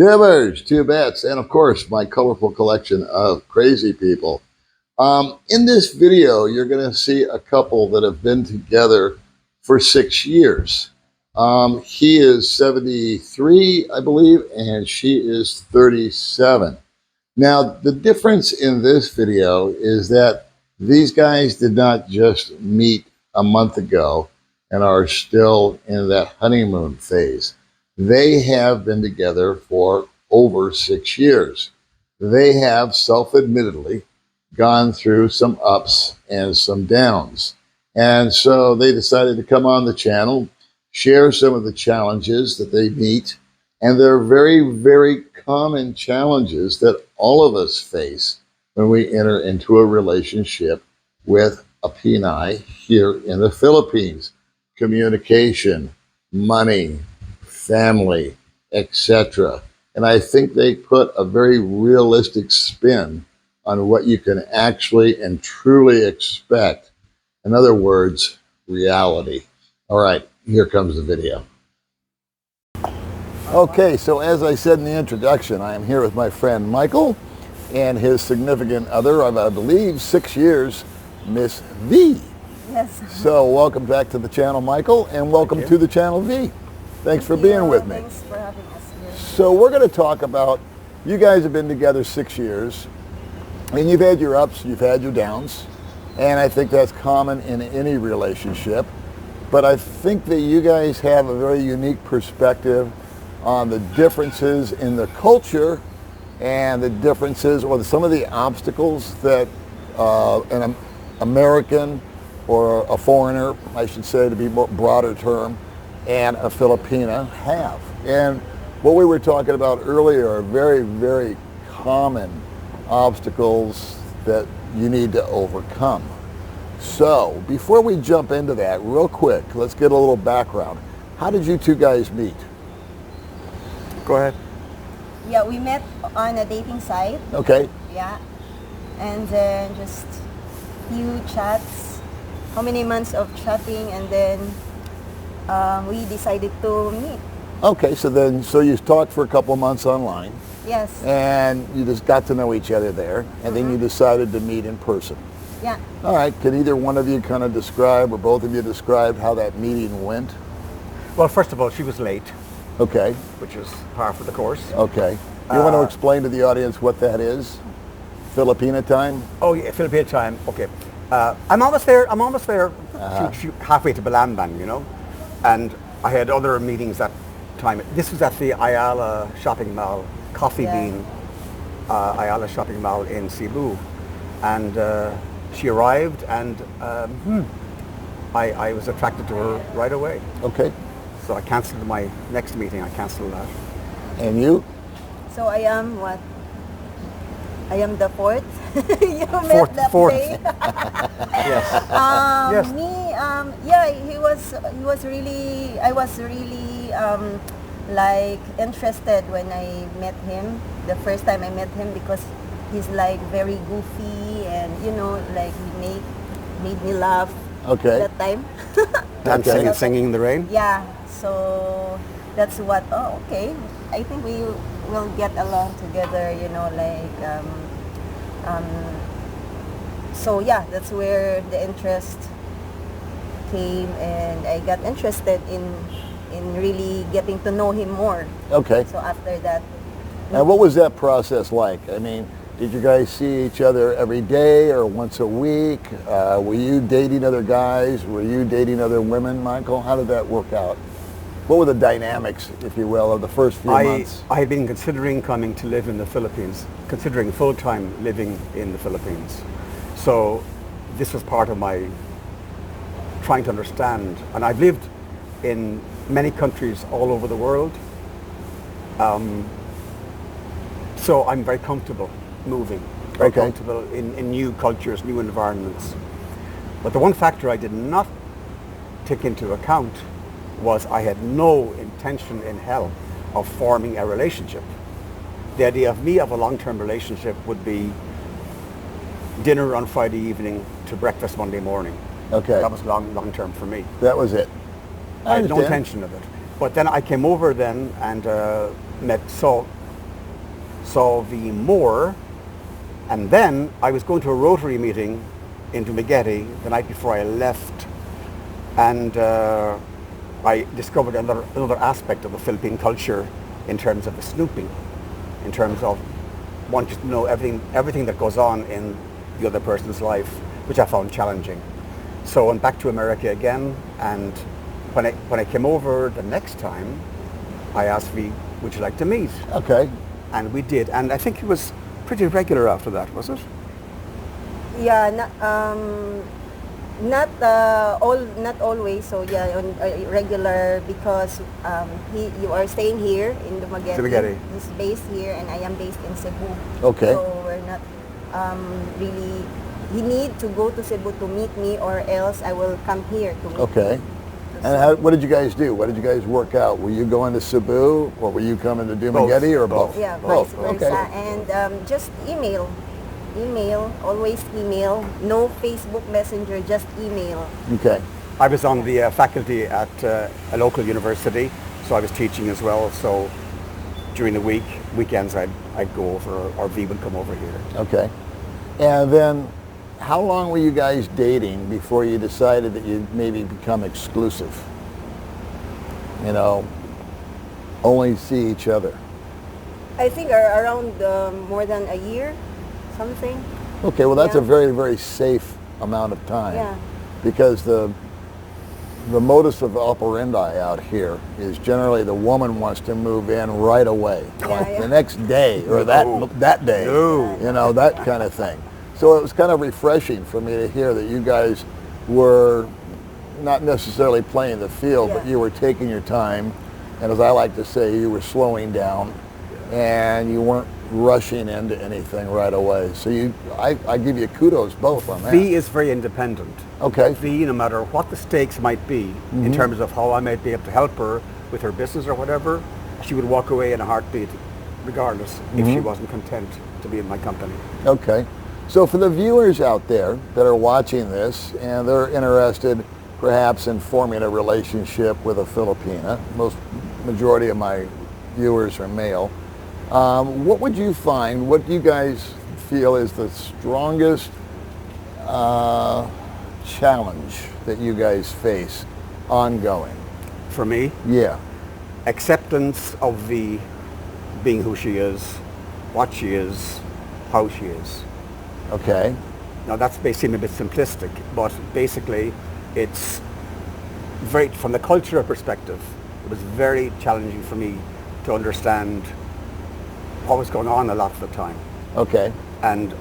Dimmers, two bets, and of course, my colorful collection of crazy people. In this video, you're going to see a couple that have been together for 6 years. He is 73, I believe, and she is 37. Now, the difference in this video is that these guys did not just meet a month ago and are still in that honeymoon phase. They have been together for over 6 years. They have self admittedly gone through some ups and some downs. And so they decided to come on the channel, share some of the challenges that they meet, and they're very, very common challenges that all of us face when we enter into a relationship with a Pinay here in the Philippines. Communication, money, family, etc. And I think they put a very realistic spin on what you can actually and truly expect. In other words, reality. All right, here comes the video. Okay, so as I said in the introduction, I am here with my friend Michael and his significant other of, I believe, 6 years, Miss V. Yes. So welcome back to the channel, Michael, and welcome to the channel, V. Thanks for being with me. Thanks for having us here. So we're going to talk about, you guys have been together 6 years, and you've had your ups, you've had your downs, and I think that's common in any relationship. But I think that you guys have a very unique perspective on the differences in the culture and the differences or some of the obstacles that an American or a foreigner, I should say to be more broader term, and a Filipina have. And what we were talking about earlier are very, very common obstacles that you need to overcome. So before we jump into that, real quick, let's get a little background. How did you two guys meet? Go ahead. Yeah, we met on a dating site. Okay. Yeah. And then just few chats. How many months of chatting, and then we decided to meet. Okay, so you talked for a couple of months online. Yes. And you just got to know each other there, and then you decided to meet in person. Yeah. All right, can either one of you kind of describe, or both of you describe how that meeting went? Well, first of all, she was late, Okay, which is par for the course. okay. You want to explain to the audience what that is? Filipina time? Oh, yeah, Filipino time. Okay. I'm almost there. Halfway to Balamban, you know. And I had other meetings that time. This was at the Ayala shopping mall, Coffee Yeah. Bean Ayala shopping mall in Cebu. And she arrived, and I was attracted to her right away. Okay. So I cancelled my next meeting. I cancelled that. And you? So I am what? I am the fourth. You met that Fourth. day. Yes. Yes. Me, yeah, he was really, I was really like interested when I met him, the first time I met him, because he's like very goofy, and you know, like he made me laugh Okay. that time. Dancing and singing in the rain. Yeah, so that's what, oh, okay. I think we will get along together, you know, like, so yeah, that's where the interest came, and I got interested in really getting to know him more. Okay. So after that, And what was that process like? I mean, did you guys see each other every day or once a week? Were you dating other guys? Were you dating other women, Michael? How did that work out? What were the dynamics, if you will, of the first few months? I had been considering coming to live in the Philippines, considering full-time living in the Philippines. So this was part of my trying to understand. And I've lived in many countries all over the world. So I'm very comfortable moving, very Okay. comfortable in new cultures, new environments. But the one factor I did not take into account was I had no intention in hell of forming a relationship. The idea of me of a long-term relationship would be dinner on Friday evening to breakfast Monday morning. Okay. That was long-term for me. That was it. I had no understand. intention of it. But then I came over then and saw saw V more, and then I was going to a Rotary meeting in Dumaguete the night before I left, and I discovered another aspect of the Philippine culture in terms of the snooping, in terms of wanting to know everything that goes on in the other person's life, which I found challenging. So I went back to America again, and when I came over the next time, I asked V, would you like to meet? Okay. And we did, and I think it was pretty regular after that, was it? Yeah, not always. So yeah, on regular, because you are staying here in Dumaguete. Dumaguete. He's based here, and I am based in Cebu. Okay. So we're not really. He need to go to Cebu to meet me, or else I will come here to meet Okay. him. And what did you guys do? What did you guys work out? Were you going to Cebu, or were you coming to Dumaguete, or both? Yeah, Both. vice versa. Okay. And just email, always email. No Facebook Messenger, just email. Okay. I was on the faculty at a local university, so I was teaching as well. So during the weekends, I'd go over, or V would come over here. Okay. And then, how long were you guys dating before you decided that you'd maybe become exclusive? You know, only see each other. I think around more than a year, something. Okay, well that's Yeah. a very, very safe amount of time. Yeah. Because the modus of operandi out here is generally the woman wants to move in right away, Yeah. the next day or No. that day, No. you know, that kind of thing. So it was kind of refreshing for me to hear that you guys were not necessarily playing the field, but Yeah. you were taking your time, and as I like to say, you were slowing down, and you weren't rushing into anything right away. So I give you kudos both on that. V is very independent. Okay. V, no matter what the stakes might be, in terms of how I might be able to help her with her business or whatever, she would walk away in a heartbeat, regardless, if she wasn't content to be in my company. Okay. So for the viewers out there that are watching this and they're interested perhaps in forming a relationship with a Filipina, majority of my viewers are male, what would you find, what do you guys feel is the strongest challenge that you guys face ongoing? For me, Yeah. acceptance of V being who she is, what she is, how she is. Okay. Now that may seem a bit simplistic, but basically it's very, from the cultural perspective, it was very challenging for me to understand what was going on a lot of the time. Okay. And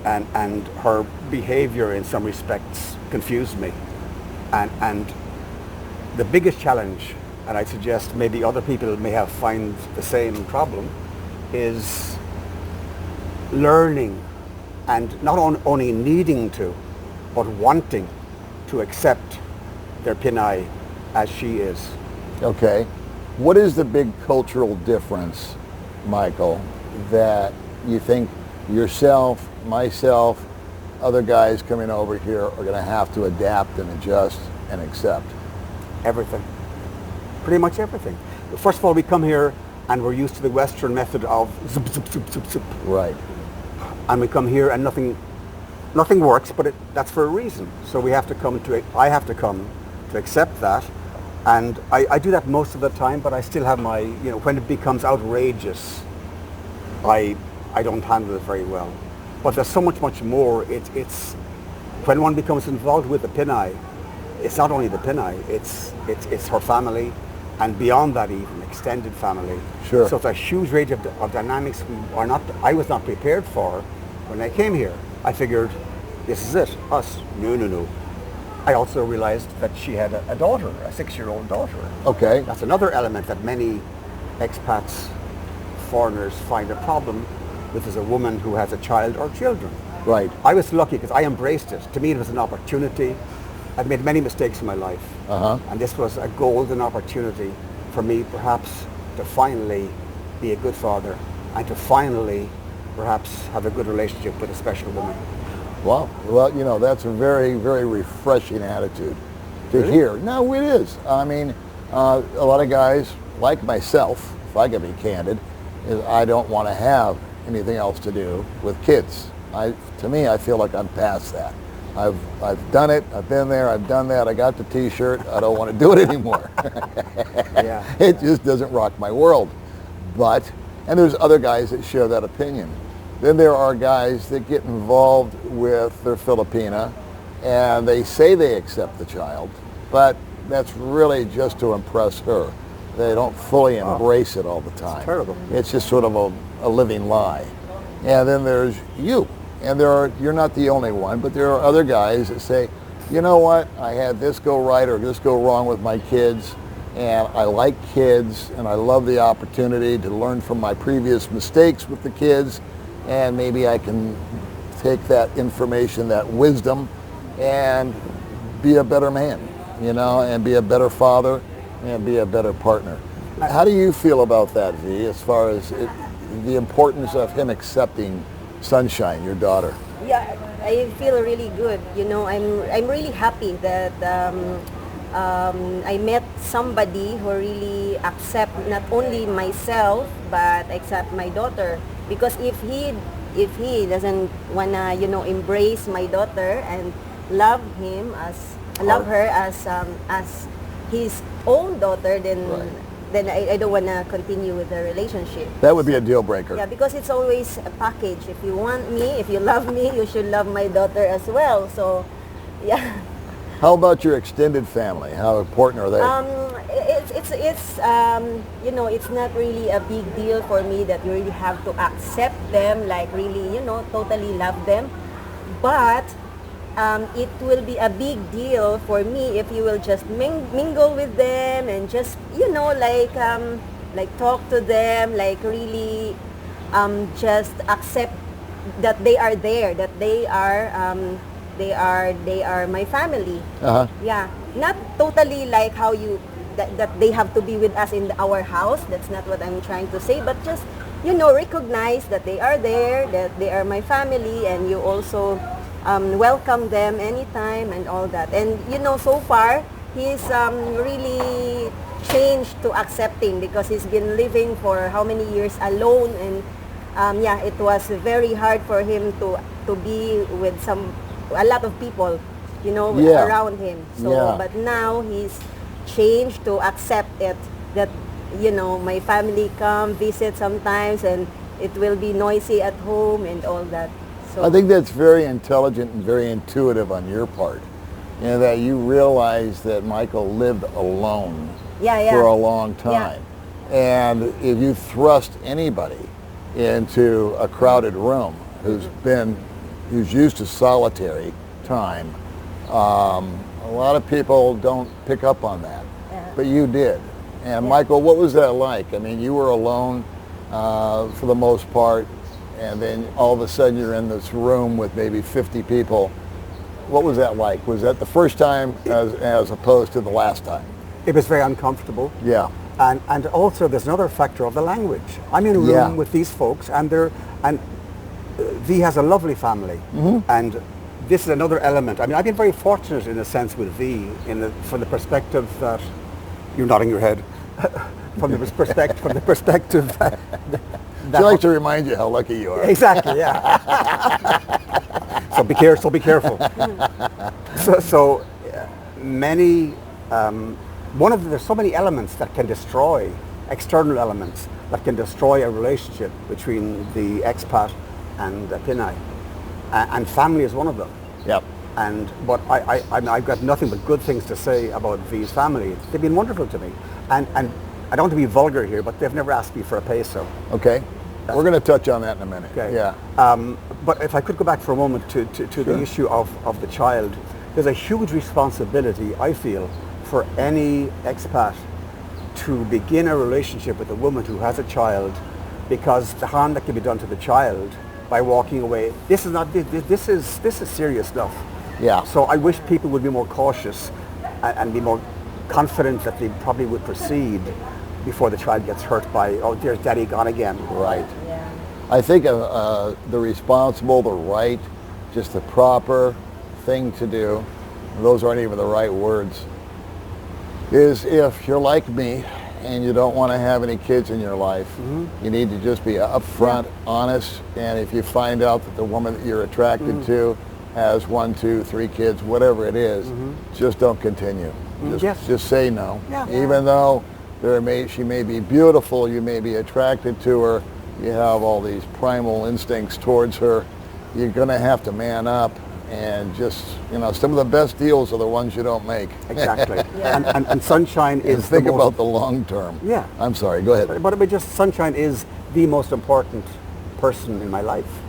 her behavior in some respects confused me. And the biggest challenge, and I suggest maybe other people may have find the same problem, is learning and not only needing to, but wanting to accept their Pinay as she is. Okay. What is the big cultural difference, Michael, that you think yourself, myself, other guys coming over here are going to have to adapt and adjust and accept? Everything. Pretty much everything. First of all, we come here and we're used to the Western method of zup, zup, zup, zup, zup. Right. And we come here and nothing works, but that's for a reason. So I have to come to accept that. And I do that most of the time, but I still have my, when it becomes outrageous, I don't handle it very well. But there's so much more. It's when one becomes involved with the Pinay, it's not only the Pinay, it's her family, and beyond that even, extended family. Sure. So it's a huge range of dynamics I was not prepared for when I came here. I figured, this is it, us. No. I also realized that she had a daughter, a 6-year-old daughter. Okay. That's another element that many expats, foreigners find a problem with, as a woman who has a child or children. Right. I was lucky because I embraced it. To me, it was an opportunity. I've made many mistakes in my life. And this was a golden opportunity for me perhaps to finally be a good father and to finally perhaps have a good relationship with a special woman. Wow. Well, that's a very, very refreshing attitude to Really? hear. No, it is. I mean, a lot of guys, like myself, if I can be candid, is I don't want to have anything else to do with kids. To me, I feel like I'm past that. I've done it. I've been there. I've done that. I got the T-shirt. I don't want to do it anymore. Yeah. It just doesn't rock my world. And there's other guys that share that opinion. Then there are guys that get involved with their Filipina, and they say they accept the child, but that's really just to impress her. They don't fully embrace it all the time. It's terrible. It's just sort of a living lie. And then there's you. And you're not the only one, but there are other guys that say, you know what, I had this go right or this go wrong with my kids, and I like kids, and I love the opportunity to learn from my previous mistakes with the kids, and maybe I can take that information, that wisdom, and be a better man, and be a better father, and be a better partner. How do you feel about that, V, as far as the importance of him accepting Sunshine, your daughter? Yeah, I feel really good. I'm really happy that I met somebody who really accept not only myself but accept my daughter. Because if he doesn't wanna embrace my daughter and love her as his own daughter, then Right. then I don't wanna continue with the relationship. That would be a deal breaker. Yeah, because it's always a package. If you want me, if you love me, you should love my daughter as well. So, yeah. How about your extended family? How important are they? It's not really a big deal for me that you really have to accept them, like really, totally love them. But it will be a big deal for me if you will just mingle with them and just, like talk to them, like really just accept that they are there, that they are my family. Uh-huh. Yeah, not totally like how that they have to be with us in our house. That's not what I'm trying to say, but just recognize that they are there, that they are my family, and you also welcome them anytime and all that. And so far he's really changed to accepting, because he's been living for how many years alone, and it was very hard for him to be with a lot of people, Yeah. around him. So, Yeah. but now he's changed to accept it, that, my family come visit sometimes, and it will be noisy at home and all that. So I think that's very intelligent and very intuitive on your part. That you realize that Michael lived alone yeah. for a long time. And if you thrust anybody into a crowded room who's used to solitary time, a lot of people don't pick up on that. Yeah. But you did. And Michael, what was that like? I mean, you were alone for the most part, and then all of a sudden you're in this room with maybe 50 people. What was that like? Was that the first time as opposed to the last time? It was very uncomfortable. Yeah. And also there's another factor of the language. I'm in a room Yeah. with these folks, and V has a lovely family, and this is another element. I mean, I've been very fortunate in a sense with V, from the perspective that you're nodding your head, from the perspective that She likes to remind you how lucky you are. exactly, yeah. So be careful. So many. There's so many elements that can destroy, external elements that can destroy a relationship between the expat and Pinay, and family is one of them. Yep. But I've got nothing but good things to say about V's family. They've been wonderful to me, and I don't want to be vulgar here, but they've never asked me for a peso. Okay. We're going to touch on that in a minute. Okay. Yeah. But if I could go back for a moment to the issue of the child, there's a huge responsibility, I feel, for any expat to begin a relationship with a woman who has a child, because the harm that can be done to the child by walking away, this is serious stuff. Yeah. So I wish people would be more cautious and be more confident that they probably would proceed before the child gets hurt by, oh, there's daddy gone again. Right. Yeah. I think the responsible, the right, just the proper thing to do, those aren't even the right words, is if you're like me and you don't want to have any kids in your life, you need to just be upfront, honest, and if you find out that the woman that you're attracted to has 1, 2, 3 kids, whatever it is, just don't continue. Just say no. Yeah. Even though she may be beautiful, you may be attracted to her, you have all these primal instincts towards her, you're going to have to man up and just, some of the best deals are the ones you don't make. Exactly. Yeah. And Sunshine is Think the most, about the long term. Yeah. I'm sorry, go ahead. But just Sunshine is the most important person in my life,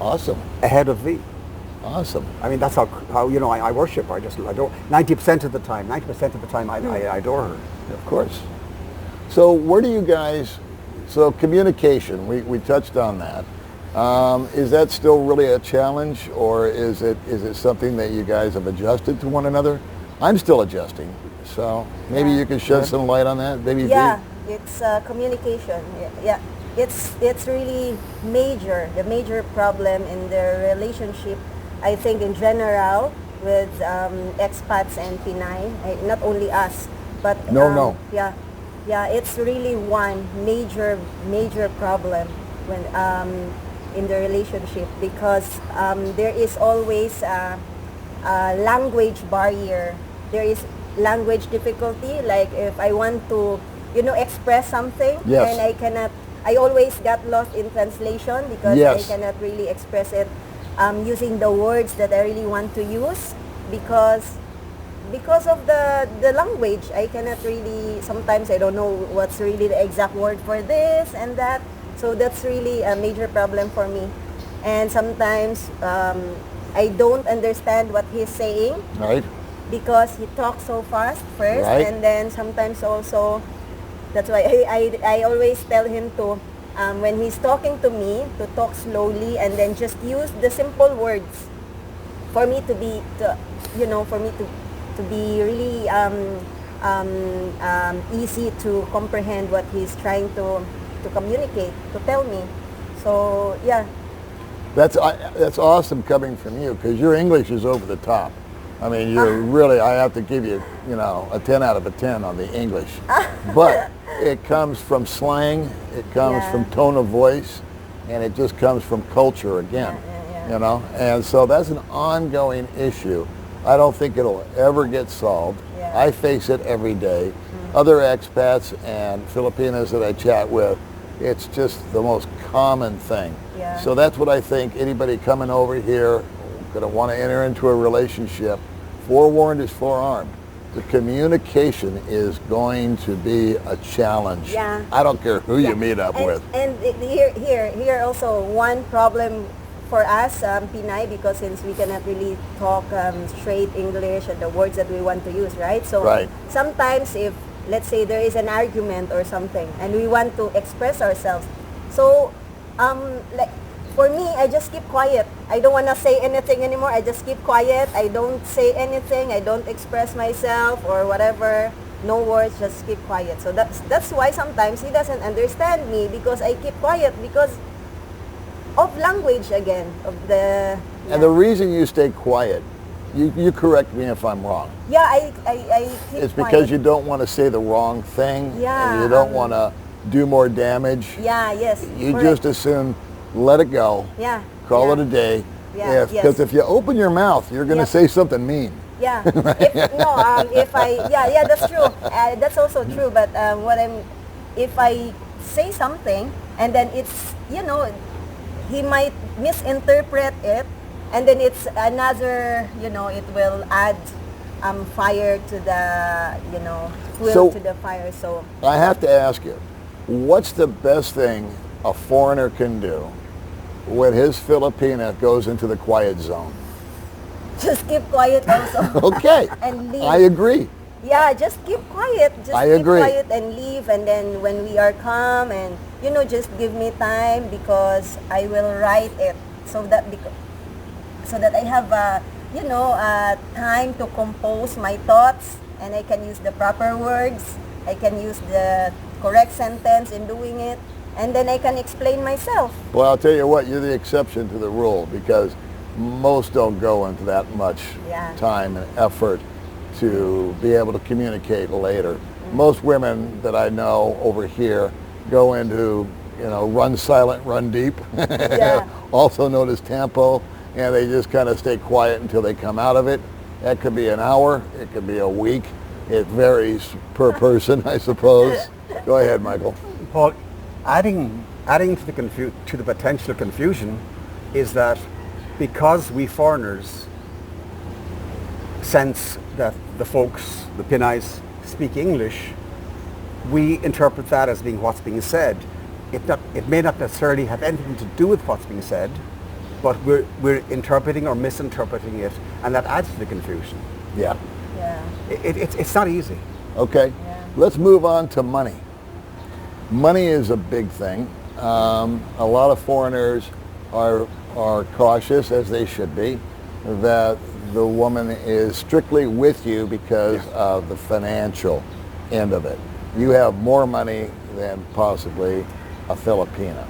Awesome. ahead of thee. Awesome. I mean, that's how I worship her. I just adore. 90% of the time, I adore her. Of course. So where do you guys, communication, we touched on that. Is that still really a challenge, or is it something that you guys have adjusted to one another? I'm still adjusting, so maybe you can shed some light on that. Maybe Yeah, it's communication. Yeah, it's really the major problem in the relationship. I think in general with expats and Pinay, not only us, but No. yeah, it's really one major problem when in the relationship, because there is always a language barrier. There is language difficulty. Like if I want to, express something, Yes. and I always get lost in translation because Yes. I cannot really express it using the words that I really want to use, because of the language. I cannot really, sometimes I don't know what's really the exact word for this and that. So that's really a major problem for me. And sometimes I don't understand what he's saying Right. because he talks so fast first, Right. and then sometimes also, that's why I always tell him to, when he's talking to me, to talk slowly and then just use the simple words for me to be, to be really easy to comprehend what he's trying to communicate, to tell me. So yeah. That's awesome coming from you, because your English is over the top. I mean, you're really, I have to give you, a 10 out of a 10 on the English. But it comes from slang, it comes Yeah. from tone of voice, and it just comes from culture again. Yeah. And so that's an ongoing issue. I don't think it'll ever get solved. Yeah. I face it every day. Other expats and Filipinas that I chat with, it's just the most common thing. Yeah. So that's what I think anybody coming over here going to want to enter into a relationship, forewarned is forearmed. The communication is going to be a challenge. Yeah. I don't care who you meet up with. And here also one problem for us, Pinay, because since we cannot really talk straight English and the words that we want to use, right? So Right. sometimes if, let's say, there is an argument or something and we want to express ourselves, so like for me, I just keep quiet. I don't want to say anything anymore. I just keep quiet. I don't say anything. I don't express myself or whatever. No words, just keep quiet. So that's why sometimes he doesn't understand me, because I keep quiet because of language again, of the... And the reason you stay quiet, you correct me if I'm wrong, Yeah, I keep it's because quiet. you don't want to say the wrong thing, Yeah, and you don't want to do more damage. Yeah, yes. You correct. just assume, let it go, Yeah. call yeah. it a day. Yeah, Because yes. if you open your mouth, you're going to Yep. say something mean. Yeah. That's true. That's also true. But if I say something and then it's, he might misinterpret it, and then it's another, it will add fire to the, fuel So- to the fire. So I have to ask you, what's the best thing a foreigner can do when his Filipina goes into the quiet zone? just keep quiet also. Okay, And leave. I agree. Yeah, just keep quiet. Just I keep agree. quiet and leave. And then when we are calm, and just give me time, because I will write it so that I have time to compose my thoughts, and I can use the proper words. I can use the correct sentence in doing it, and then I can explain myself. Well, I'll tell you what, you're the exception to the rule, because most don't go into that much Yeah. time and effort to be able to communicate later. Most women that I know over here go into, run silent, run deep, Yeah. also known as tempo, and they just kind of stay quiet until they come out of it. That could be an hour, it could be a week. It varies per person, I suppose. Go ahead, Michael. Paul, adding to the potential confusion is that because we foreigners sense that the folks, the Pinays, speak English, we interpret that as being what's being said. It may not necessarily have anything to do with what's being said, but we're interpreting or misinterpreting it, and that adds to the confusion. Yeah. Yeah. It's not easy. Okay. Yeah. Let's move on to money. Money is a big thing. A lot of foreigners are cautious, as they should be, that the woman is strictly with you because of the financial end of it. You have more money than possibly a Filipino.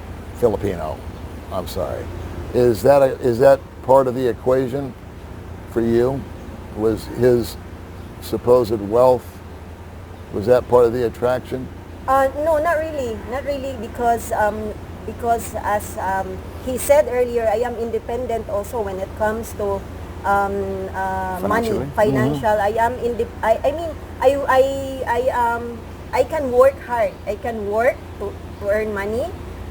I'm sorry. Is that part of the equation for you? Was his supposed wealth, was that part of the attraction? No, not really. Not really, because as he said earlier, I am independent also when it comes to money, Financially? financial. I can work hard. I can work to earn money.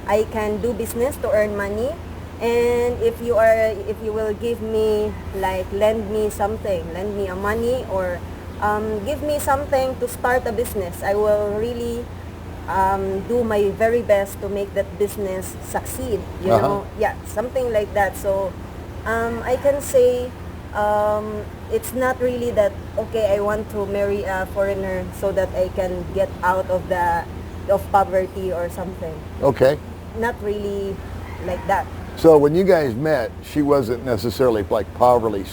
I can do business to earn money. And if you will give me, like, lend me something, lend me a money, or give me something to start a business, I will really do my very best to make that business succeed, you know. Yeah, something like that. So I can say it's not really that, okay, I want to marry a foreigner so that I can get out of poverty or something. Okay. Not really like that. So when you guys met, she wasn't necessarily like poverty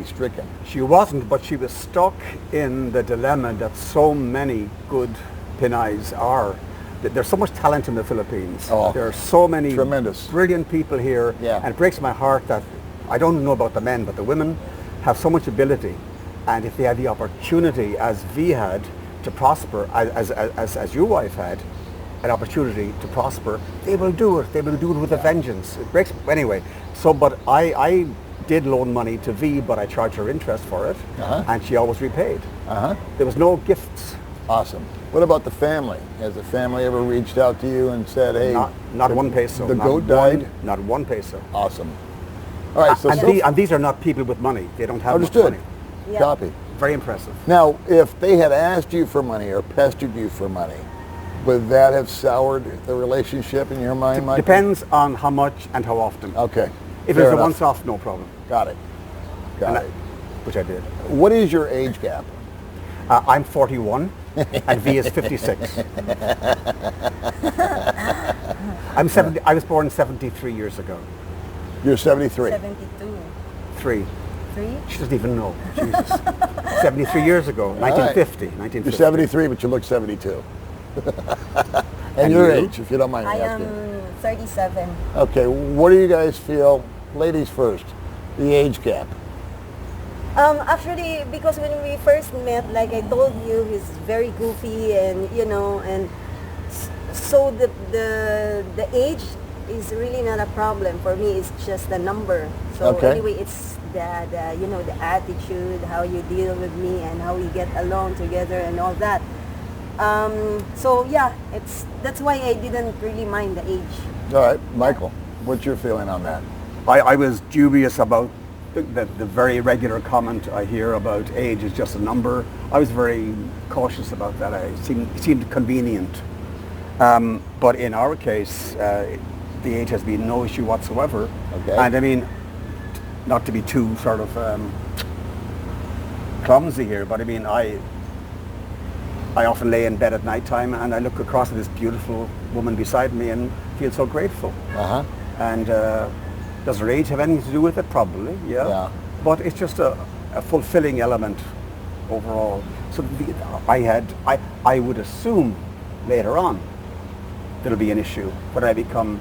stricken. She wasn't, but she was stuck in the dilemma that so many good Pinays are. There's so much talent in the Philippines. Oh, there are so many tremendous, brilliant people here. Yeah. And it breaks my heart that, I don't know about the men, but the women have so much ability. And if they had the opportunity, as V had, to prosper, as your wife had, an opportunity to prosper, they will do it. They will do it with a vengeance. It breaks, anyway. So, but I did loan money to V, but I charged her interest for it, and she always repaid. There was no gifts. Awesome. What about the family? Has the family ever reached out to you and said, hey, not one peso. The not goat died? Not one peso. Awesome. All right, so, And these are not people with money. They don't have much understood. money. Yeah. Copy. Very impressive. Now, if they had asked you for money or pestered you for money, would that have soured the relationship in your mind, Michael? Depends on how much and how often. Okay. If fair it's a enough. once-off, no problem. Got it. Got it. Which I did. What is your age gap? I'm 41 and V is 56. I'm 70. I was born 73 years ago. You're 73. 72. 3. 3? She doesn't even know. Jesus. 73 years ago, 1950. 1950. You're 73, but you look 72. and And your you? age, if you don't mind me I asking. am 37. Okay, what do you guys feel, ladies first, the age gap? Actually, because when we first met, like I told you, he's very goofy, and so the age is really not a problem for me. It's just the number. So Okay. anyway, it's the attitude, how you deal with me, and how we get along together, and all that. So yeah, that's why I didn't really mind the age. All right, Michael, what's your feeling on that? I was dubious about the very regular comment I hear about age is just a number. I was very cautious about that. It seemed convenient. But in our case, the age has been no issue whatsoever. Okay. And I mean, not to be too sort of clumsy here, but I mean, I often lay in bed at night time and I look across at this beautiful woman beside me and feel so grateful. And does her age have anything to do with it? Probably, yeah. But it's just a fulfilling element overall. So I would assume later on there'll be an issue when I become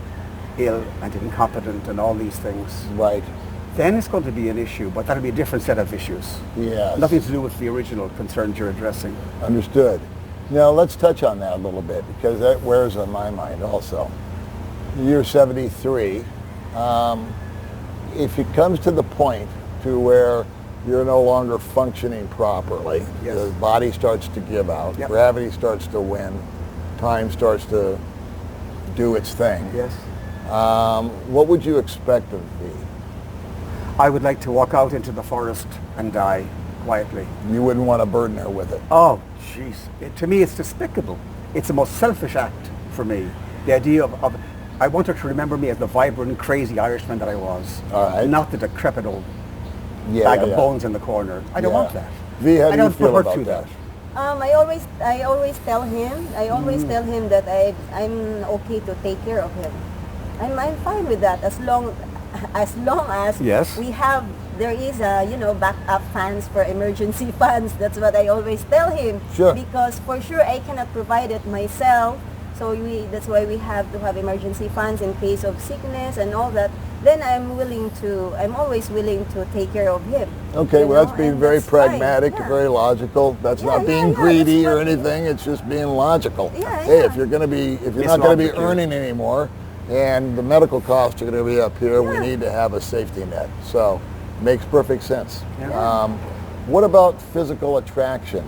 ill and incompetent and all these things. Right. Then it's going to be an issue, but that'll be a different set of issues. Yes. Nothing to do with the original concerns you're addressing. Understood. Now let's touch on that a little bit because that wears on my mind also. You're 73. If it comes to the point to where you're no longer functioning properly, Yes. the body starts to give out, Yep. gravity starts to win, time starts to do its thing. Yes. What would you expect of me? I would like to walk out into the forest and die quietly. You wouldn't want to burden her with it. Oh, jeez. To me, it's despicable. It's the most selfish act for me. The idea of I want her to remember me as the vibrant, crazy Irishman that I was. All right. Not the decrepit old Yeah, bag of yeah. bones in the corner. I don't Yeah. want that. V, how I do you don't feel put her about through that? I always tell him, that I'm okay to take care of him. I'm fine with that as long as Yes. there is backup funds for emergency funds. That's what I always tell him. Sure. Because for sure I cannot provide it myself. So that's why we have to have emergency funds in case of sickness and all that. Then I'm always willing to take care of him. Okay, you well, know, that's being and very that's fine. pragmatic, Yeah. very logical. That's Yeah, not yeah, being yeah, greedy that's or not- anything. It's just being logical. Yeah, Hey, yeah. if you're not Miss going to be Logic here. earning anymore, and the medical costs are going to be up here, we Yeah. need to have a safety net. So, makes perfect sense. Yeah. What about physical attraction?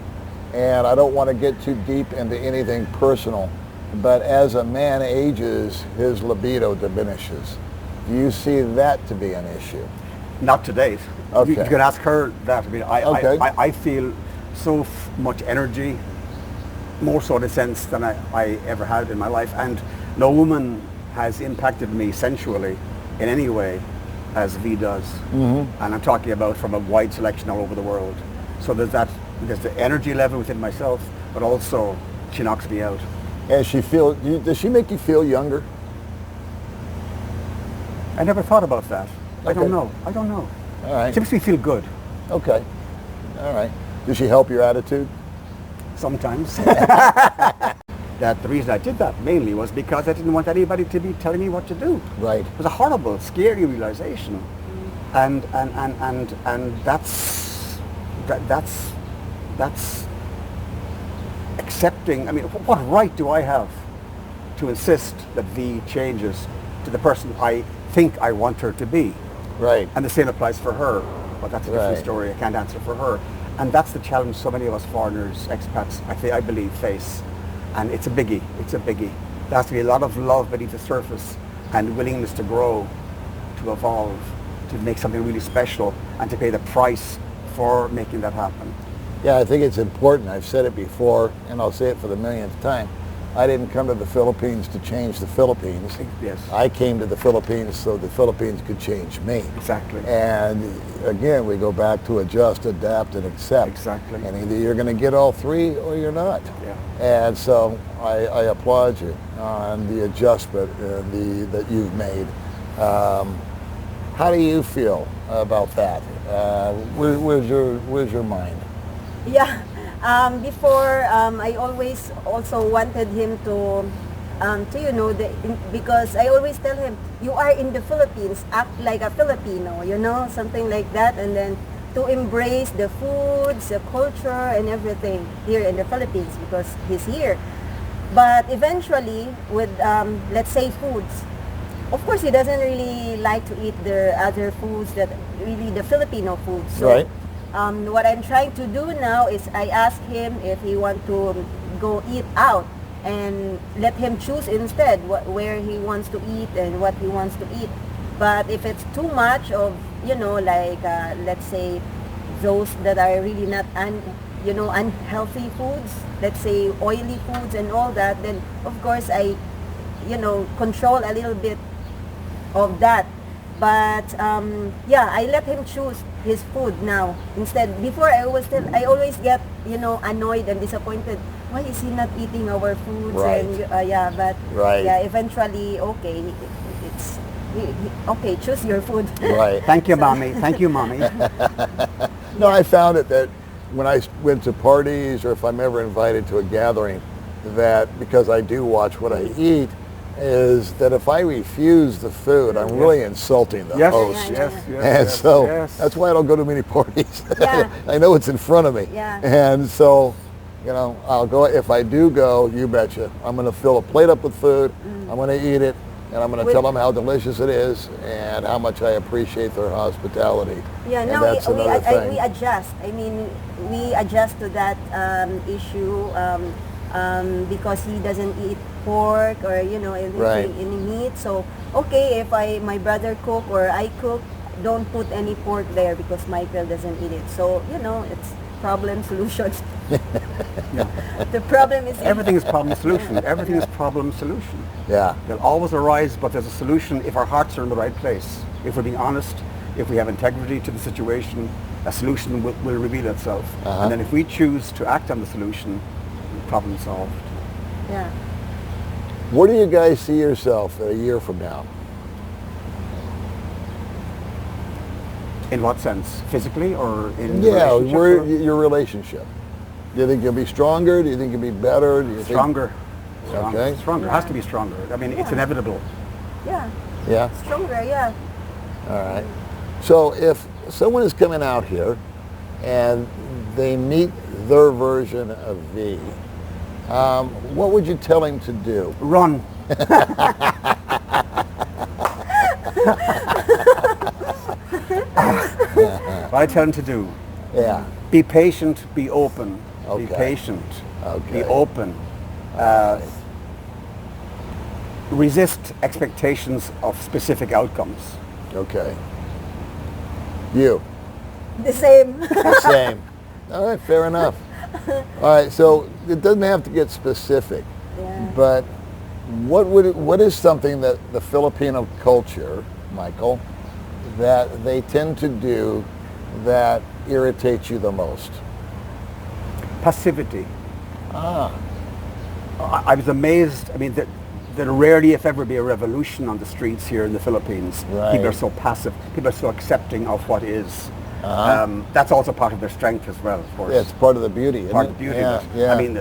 And I don't want to get too deep into anything personal, but as a man ages, his libido diminishes. Do you see that to be an issue? Not to date. Okay. You can ask her that. I mean, Okay. I feel so much energy, more so in a sense than I ever had in my life. And no woman has impacted me sensually in any way as V does. Mm-hmm. And I'm talking about from a wide selection all over the world. So there's the energy level within myself, but also she knocks me out. Does she make you feel younger? I never thought about that. I Okay. don't know. I don't know. All right. It makes me feel good Okay. All right. Does she help your attitude? sometimes. That the reason I did that mainly was because I didn't want anybody to be telling me what to do. Right. It was a horrible, scary realization, and that's accepting. I mean, what right do I have to insist that V changes to the person I think I want her to be? Right. And the same applies for her, but that's a different Right. story. I can't answer for her. And that's the challenge so many of us foreigners, expats, I believe, face. And it's a biggie. It's a biggie. There has to be a lot of love beneath the surface and willingness to grow, to evolve, to make something really special, and to pay the price for making that happen. Yeah, I think it's important. I've said it before, and I'll say it for the millionth time. I didn't come to the Philippines to change the Philippines. Yes. I came to the Philippines so the Philippines could change me. Exactly. And again, we go back to adjust, adapt, and accept. Exactly. And either you're going to get all three or you're not. Yeah. And so I applaud you on the adjustment that you've made. How do you feel about that? Where's your mind? Yeah. Before, I always also wanted him to because I always tell him, you are in the Philippines, act like a Filipino, something like that, and then to embrace the foods, the culture, and everything here in the Philippines because he's here. But eventually, with let's say foods, of course he doesn't really like to eat the other foods that really the Filipino foods. So, Right. what I'm trying to do now is I ask him if he want to go eat out and let him choose instead where he wants to eat and what he wants to eat. But if it's too much of, let's say those that are really not unhealthy foods, let's say oily foods and all that, then of course I, control a little bit of that. But I let him choose his food now. Instead, before I always get annoyed and disappointed. Why is he not eating our foods? Right. And but Right. eventually, okay, it's okay. Choose your food. Right. Thank you, Mommy. Thank you, Mommy. No, I found it that when I went to parties or if I'm ever invited to a gathering, that because I do watch what I eat, is that if I refuse the food, I'm really insulting the Yes, host. yes, Yeah, yes, And yes, so yes. that's why I don't go to many parties. Yeah. I know it's in front of me. Yeah. And so you know, I'll go. If I do go, you betcha, I'm going to fill a plate up with food. I'm going to eat it, and I'm going to With- tell them how delicious it is and how much I appreciate their hospitality. Yeah, and no, that's another thing. we adjust. I mean, we adjust to that issue because he doesn't eat pork or anything, Right. any meat. So okay, if my brother cook or I cook, don't put any pork there because Michael doesn't eat it. So it's problem solution. Yeah. The problem is Everything is problem solution. Everything is problem solution. Yeah. They'll always arise, but there's a solution if our hearts are in the right place. If we're being honest, if we have integrity to the situation, a solution will reveal itself. Uh-huh. And then if we choose to act on the solution, problem solved. Yeah. Where do you guys see yourself a year from now? In what sense? Physically or in Yeah, relationship where or- your relationship? Do you think you'll be stronger? Do you think you'll be better? Do you Stronger. Okay. Stronger. It has to be stronger. I mean, it's Yeah. inevitable. Yeah. Think, yeah. Stronger. Yeah. All right. So if someone is coming out here and they meet their version of V, what would you tell him to do? Run. What I tell him to do. Yeah. Be patient, be open. Okay. Be patient. Okay. Be open. Resist expectations of specific outcomes. Okay. You. The same. The same. All right. Fair enough. All right. So it doesn't have to get specific, Yeah. but what is something that the Filipino culture, Michael, that they tend to do that irritates you the most? Passivity. Ah. I was amazed. I mean, there rarely, if ever, be a revolution on the streets here in the Philippines. Right. People are so passive. People are so accepting of what is. Uh-huh. That's also part of their strength as well, of course. Yeah, it's part of the beauty. Isn't Part it? of the beauty. Yeah. of it. Yeah. I mean,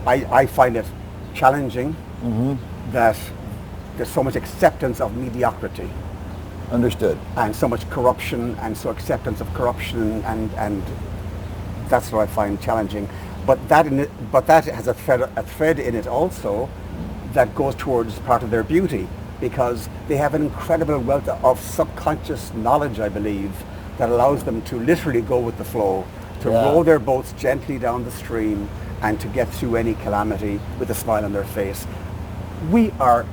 I find it challenging that there's so much acceptance of mediocrity Understood. and so much corruption and so acceptance of corruption and that's what I find challenging. But that has a thread in it also that goes towards part of their beauty because they have an incredible wealth of subconscious knowledge, I believe, that allows them to literally go with the flow, to Yeah. row their boats gently down the stream and to get through any calamity with a smile on their face.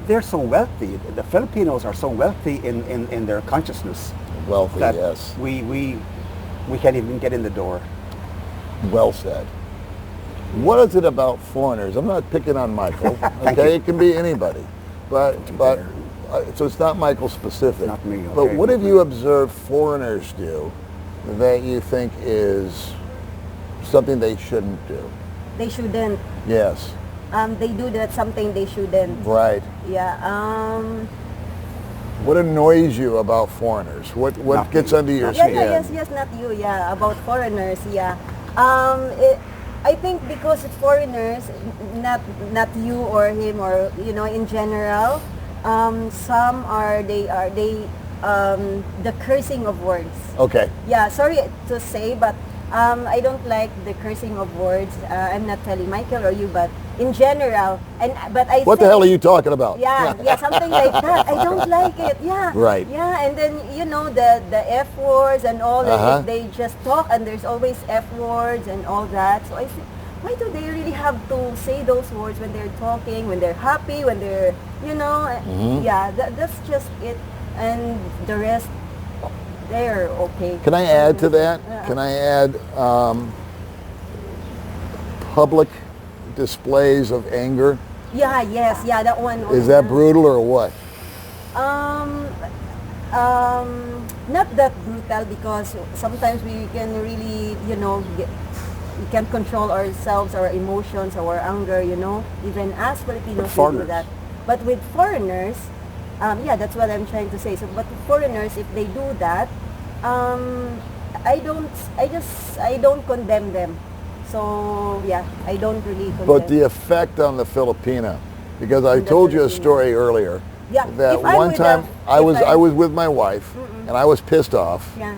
They're so wealthy. The Filipinos are so wealthy in their consciousness Wealthy, that yes. we can't even get in the door. Well said. What is it about foreigners? I'm not picking on Michael. Thank Okay, you. it can be anybody, but so it's not Michael specific. Not me, But okay. what have you observed foreigners do that you think is something they shouldn't do? They shouldn't. Yes. They do that something they shouldn't. Right. Yeah. What annoys you about foreigners? What Nothing. gets under your Yeah, skin? yes, not you. Yeah, about foreigners. Yeah. I think because it's foreigners, not you or him or in general. Some the cursing of words. Okay. Yeah, sorry to say, but I don't like the cursing of words. I'm not telling Michael or you, but in general. But I. What the think- hell are you talking about? Yeah, something like that. I don't like it. Yeah. Right. Yeah, and then the F words and all that. Uh-huh. They just talk, and there's always F words and all that. So I think, why do they really have to say those words when they're talking, when they're happy, when they're Mm-hmm. Yeah, that's just it. And the rest, they're okay. Can I add to that? Yeah. Can I add public displays of anger? Yeah. Yes. Yeah. That one. Is that brutal or what? Not that brutal because sometimes we can really, we can't control ourselves, our emotions, our anger, even as Filipinos we do foreigners. that. But with foreigners, yeah, that's what I'm trying to say. So, but with foreigners, if they do that, I don't condemn them. So yeah, I don't really condemn. But the effect on the Filipina, because I The told you a Filipino. story earlier Yeah, that if I'm one with time a- I if was I- I was with my wife and I was pissed off Yeah.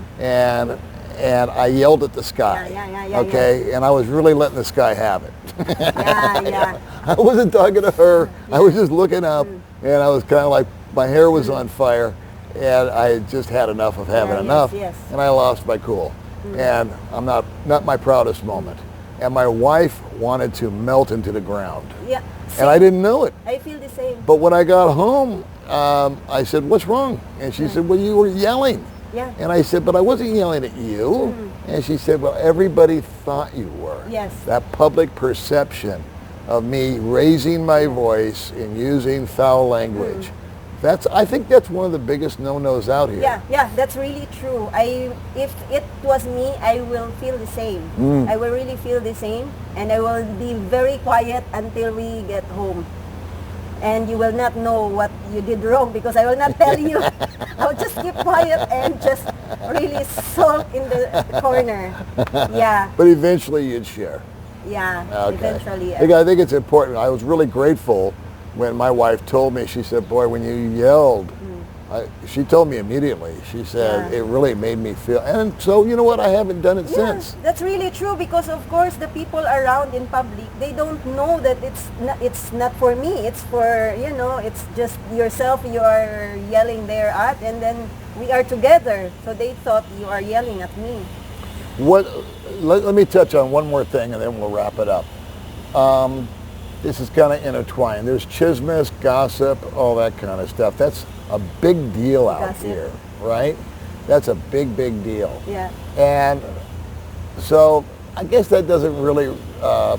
and I yelled at the sky. Yeah. Okay, and I was really letting the sky have it. Yeah. I wasn't talking to her. I was just looking up, and I was kind of like, my hair was on fire, and I had just had enough of having enough, yes. and I lost my cool. And I'm not my proudest moment. And my wife wanted to melt into the ground, Yeah. and I didn't know it. I feel the same. But when I got home, I said, "What's wrong?" And she said, "Well, you were yelling." Yeah. And I said, "But I wasn't yelling at you." And she said, "Well, everybody thought you were." Yes. That public perception of me raising my voice and using foul language. I think that's one of the biggest no-nos out here. Yeah, that's really true. If it was me, I will feel the same. I will really feel the same, and I will be very quiet until we get home. And you will not know what you did wrong because I will not tell you. I'll just keep quiet and just really sulk in the corner. Yeah, But eventually you'd share. yeah. Okay. Eventually. I think it's important. I was really grateful when my wife told me, she said, "Boy, when you yelled," she told me immediately. She said, Yeah. "It really made me feel," and so you know what? I haven't done it since. That's really true because of course the people around in public, they don't know that it's not for me. It's for, it's just yourself you are yelling there at, and then we are together. So they thought you are yelling at me. Let me touch on one more thing and then we'll wrap it up. This is kind of intertwined. There's chismis, gossip, all that kind of stuff. That's a big deal out Gossip. here, right? That's a big, big deal. Yeah. And so I guess that doesn't really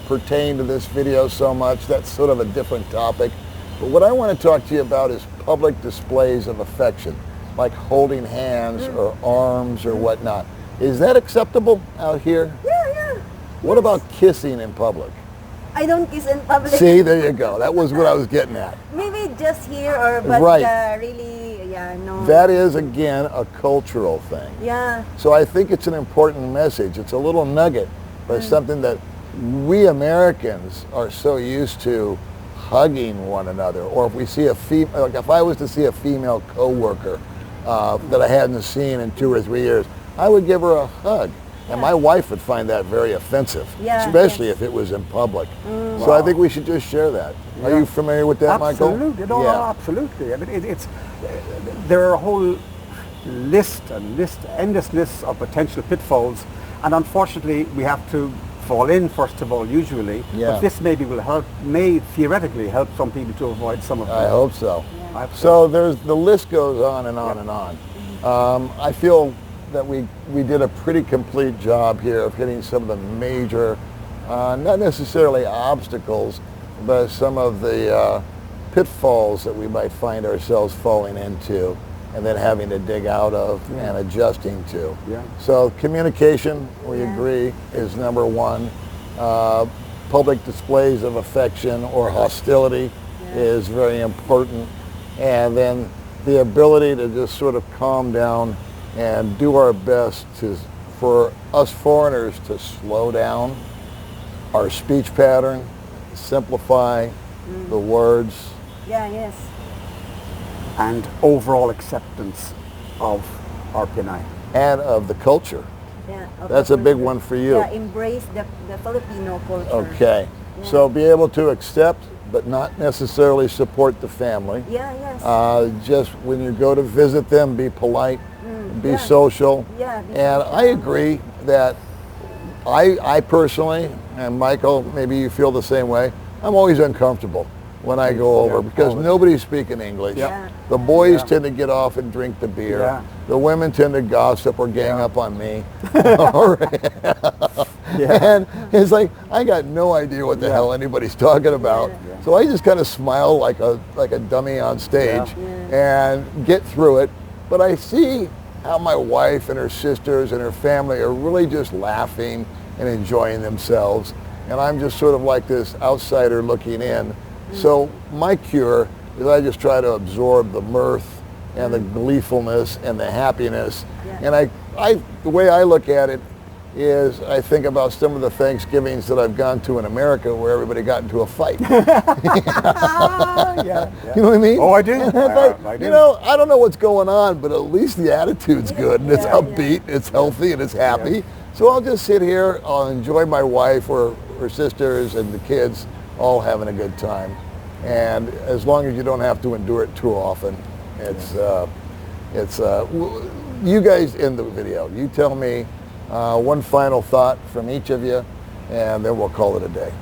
pertain to this video so much. That's sort of a different topic. But what I want to talk to you about is public displays of affection, like holding hands or arms or whatnot. Is that acceptable out here? Yeah. What about kissing in public? I don't kiss in public. See, there you go. That was what I was getting at. Maybe just here but Right. really, no. That is, again, a cultural thing. Yeah. So I think it's an important message. It's a little nugget, but it's something that we Americans are so used to hugging one another. Or if we see like if I was to see a female coworker that I hadn't seen in 2 or 3 years, I would give her a hug. And my wife would find that very offensive, Yeah, especially yes. if it was in public. So I think we should just share that. Are you familiar with that, Michael? Absolutely. No, absolutely. I mean, there are a whole endless list of potential pitfalls, and unfortunately, we have to fall in first of all, usually. Yeah. But this maybe may theoretically help some people to avoid some of them. I hope so. Yeah. So the list goes on and on and on. I feel that we did a pretty complete job here of hitting some of the major, not necessarily obstacles, but some of the pitfalls that we might find ourselves falling into and then having to dig out of and adjusting to. Yeah. So communication, we Yeah. agree, is number one. Public displays of affection or hostility is very important. And then the ability to just sort of calm down and do our best for us foreigners to slow down our speech pattern, simplify the words. Yeah, yes. And overall acceptance of RPNI. And of the culture. Yeah. That's a big one for you. Yeah, embrace the Filipino culture. Okay. Yeah. So be able to accept, but not necessarily support the family. Yeah, yes. Just when you go to visit them, be polite, be yeah. social. Yeah, be And social. I agree that I personally, and Michael, maybe you feel the same way, I'm always uncomfortable when I go over because always. nobody's speaking English. Yeah. The boys Yeah. tend to get off and drink the beer. Yeah. The women tend to gossip or gang up on me. Yeah. And it's like, I got no idea what the hell anybody's talking about. Yeah. So I just kind of smile like a dummy on stage and get through it. But I see how my wife and her sisters and her family are really just laughing and enjoying themselves. And I'm just sort of like this outsider looking in. So my cure is I just try to absorb the mirth and the gleefulness and the happiness. Yeah. And the way I look at it, is I think about some of the Thanksgivings that I've gone to in America where everybody got into a fight. Yeah. You know what I mean? Oh, I do. And it's like, I do. you know, I don't know what's going on, but at least the attitude's good and it's Yeah, upbeat, it's healthy, and it's happy. Yeah. So I'll just sit here, I'll enjoy my wife or her sisters and the kids all having a good time. And as long as you don't have to endure it too often, you guys in the video, you tell me one final thought from each of you, and then we'll call it a day.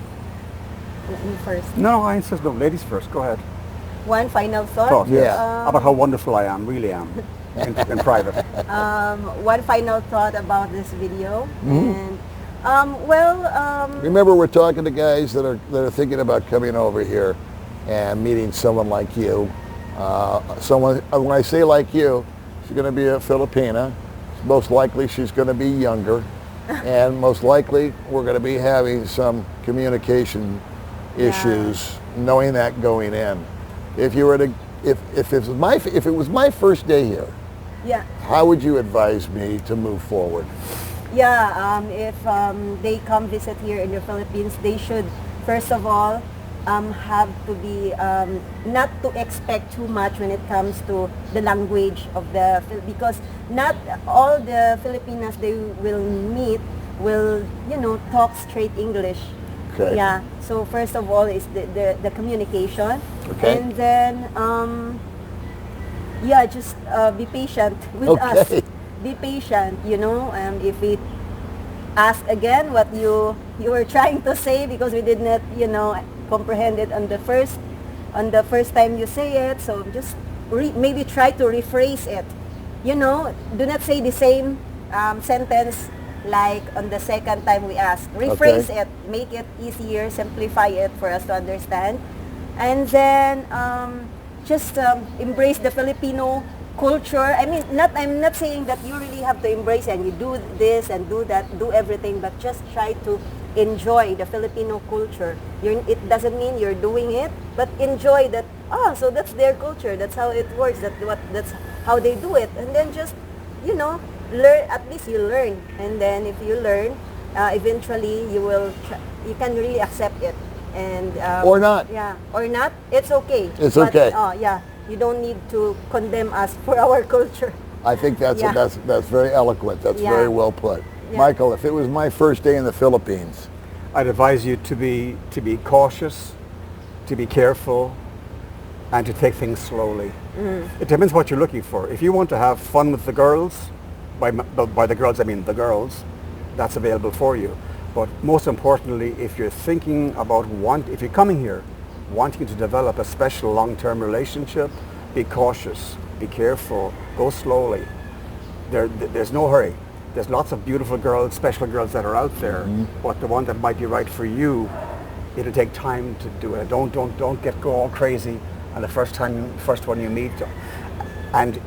Me first. No, I insist. No, ladies first. Go ahead. One final thought. Thought, yes. Yeah. About how wonderful I am, really am, in private. One final thought about this video. And Remember, we're talking to guys that are thinking about coming over here and meeting someone like you. When I say like you, she's going to be a Filipina. Most likely she's going to be younger. And most likely we're going to be having some communication issues, knowing that going in. If you were to, if it was my first day here, yeah. how would you advise me to move forward? Yeah, if they come visit here in the Philippines, they should first of all have to be not to expect too much when it comes to the language of because not all the Filipinas they will meet will talk straight English. Okay. Yeah. So first of all is the communication, Okay. and then just be patient with us. Okay. Be patient, if we ask again what you were trying to say because we did not, comprehend it on the first time you say it. So just maybe try to rephrase it. Do not say the same sentence like on the second time we ask. Rephrase it, make it easier, simplify it for us to understand. And then just embrace the Filipino culture. I'm not saying that you really have to embrace and you do this and do that, do everything, but just try to enjoy the Filipino culture. It doesn't mean you're doing it, but enjoy that. So that's their culture. That's how it works. That's how they do it. And then just, learn. At least you learn. And then if you learn, eventually you can really accept it. And Or not. Yeah, or not. It's okay. It's okay. You don't need to condemn us for our culture. I think that's very eloquent. That's very well put. Yeah. Michael, if it was my first day in the Philippines, I'd advise you to be cautious, to be careful, and to take things slowly. It depends what you're looking for. If you want to have fun with the girls, by the girls I mean the girls, that's available for you. But most importantly, if you're thinking about if you're coming here wanting to develop a special long-term relationship, be cautious, be careful, go slowly. There's no hurry. There's lots of beautiful girls, special girls that are out there, but the one that might be right for you, it'll take time to do it. Don't go all crazy on the first one you meet. And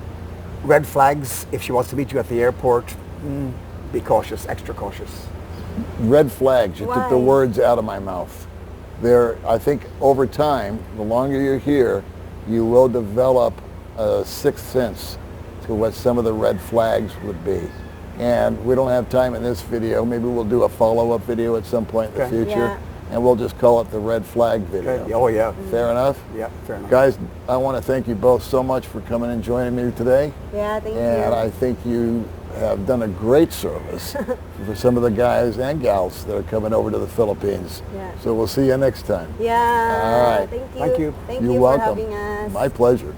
red flags, if she wants to meet you at the airport, be cautious, extra cautious. red flags. You took the Why? words out of my mouth. I think over time, the longer you're here, you will develop a sixth sense to what some of the red flags would be. And we don't have time in this video. Maybe we'll do a follow-up video at some point in the Okay. future. Yeah. And we'll just call it the red flag video. Okay. Oh yeah. Fair enough? Yeah, fair enough. Guys, I want to thank you both so much for coming and joining me today. Yeah, thank And you. I think you have done a great service for some of the guys and gals that are coming over to the Philippines. Yeah. So we'll see you next time. Yeah. All right. Thank you. Thank you. Thank You're you welcome. for having us. My pleasure.